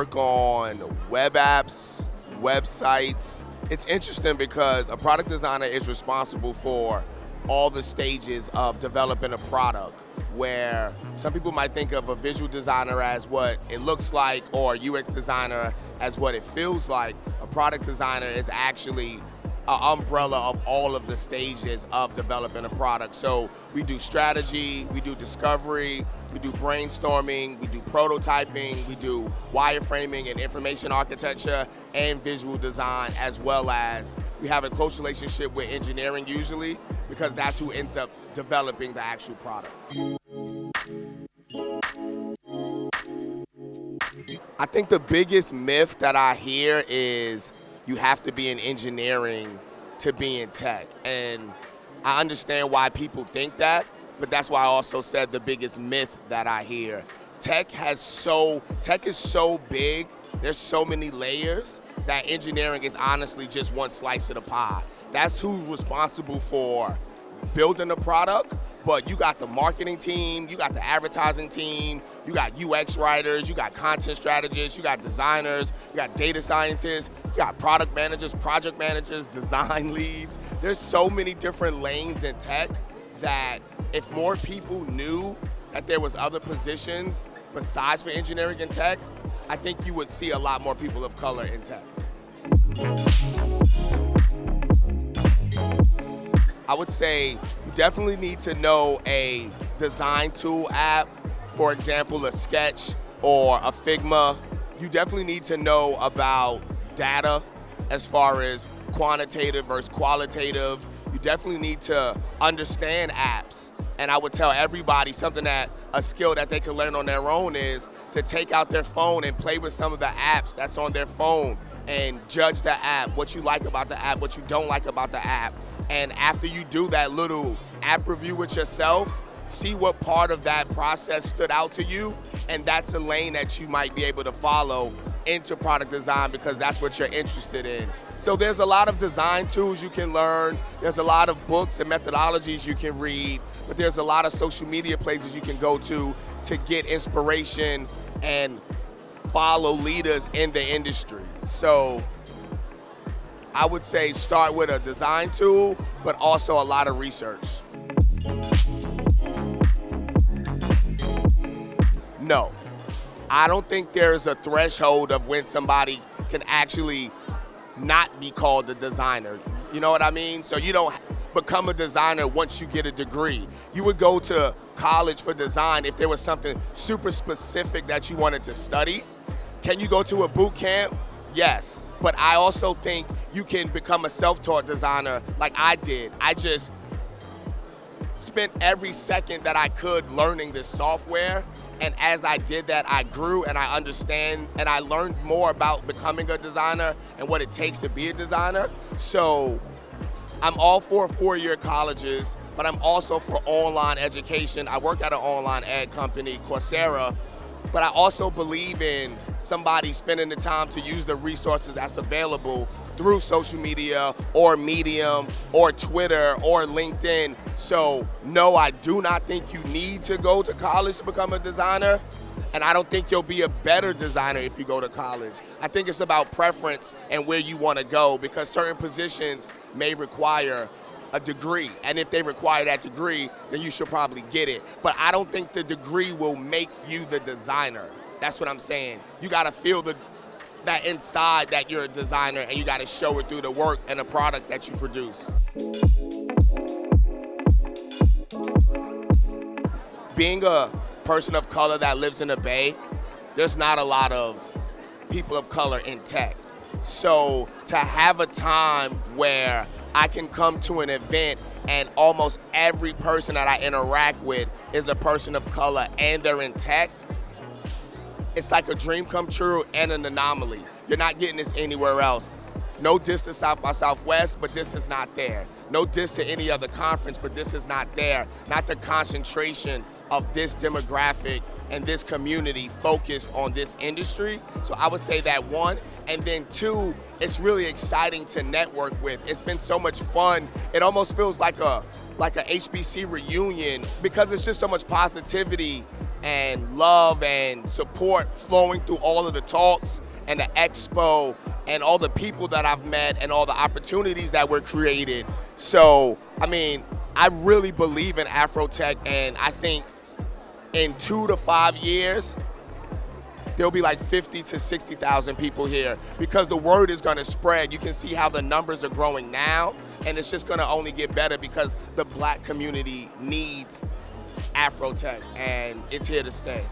work on web apps, websites. It's interesting because a product designer is responsible for all the stages of developing a product, where some people might think of a visual designer as what it looks like or a UX designer as what it feels like. A product designer is actually an umbrella of all of the stages of developing a product. So we do strategy, we do discovery, we do brainstorming, we do prototyping, we do wireframing and information architecture and visual design, as well as we have a close relationship with engineering usually, because that's who ends up developing the actual product. I think the biggest myth that I hear is you have to be in engineering to be in tech. And I understand why people think that, but that's why I also said the biggest myth that I hear. Tech is so big, there's so many layers, that engineering is honestly just one slice of the pie. That's who's responsible for building a product, but you got the marketing team, you got the advertising team, you got UX writers, you got content strategists, you got designers, you got data scientists, you got product managers, project managers, design leads. There's so many different lanes in tech that if more people knew that there was other positions besides for engineering and tech, I think you would see a lot more people of color in tech. I would say you definitely need to know a design tool app, for example, a Sketch or a Figma. You definitely need to know about data as far as quantitative versus qualitative. You definitely need to understand apps. And I would tell everybody a skill that they can learn on their own is to take out their phone and play with some of the apps that's on their phone and judge the app, what you like about the app, what you don't like about the app. And after you do that little app review with yourself, see what part of that process stood out to you, and that's a lane that you might be able to follow into product design because that's what you're interested in. So there's a lot of design tools you can learn, there's a lot of books and methodologies you can read, but there's a lot of social media places you can go to get inspiration and follow leaders in the industry. So I would say start with a design tool, but also a lot of research. No, I don't think there's a threshold of when somebody can actually not be called a designer. You know what I mean? So you don't become a designer once you get a degree. You would go to college for design if there was something super specific that you wanted to study. Can you go to a boot camp? Yes. But I also think you can become a self-taught designer like I did. I just spent every second that I could learning this software. And as I did that, I grew and I understand and I learned more about becoming a designer and what it takes to be a designer. So I'm all for four-year colleges, but I'm also for online education. I work at an online ed company, Coursera, but I also believe in somebody spending the time to use the resources that's available through social media or Medium or Twitter or LinkedIn. So no, I do not think you need to go to college to become a designer. And I don't think you'll be a better designer if you go to college. I think it's about preference and where you want to go, because certain positions may require a degree. And if they require that degree, then you should probably get it. But I don't think the degree will make you the designer. That's what I'm saying. You got to feel that inside that you're a designer, and you got to show it through the work and the products that you produce. Being a person of color that lives in the Bay, there's not a lot of people of color in tech. So to have a time where I can come to an event and almost every person that I interact with is a person of color and they're in tech, it's like a dream come true and an anomaly. You're not getting this anywhere else. No diss to South by Southwest, but this is not there. No diss to any other conference, but this is not there. Not the concentration of this demographic and this community focused on this industry. So I would say that one. And then two, it's really exciting to network with. It's been so much fun. It almost feels like a HBC reunion because it's just so much positivity and love and support flowing through all of the talks and the expo and all the people that I've met and all the opportunities that were created. So, I mean, I really believe in Afrotech, and I think in 2 to 5 years, there'll be like 50 to 60,000 people here because the word is gonna spread. You can see how the numbers are growing now, and it's just gonna only get better because the black community needs Afrotech, and it's here to stay.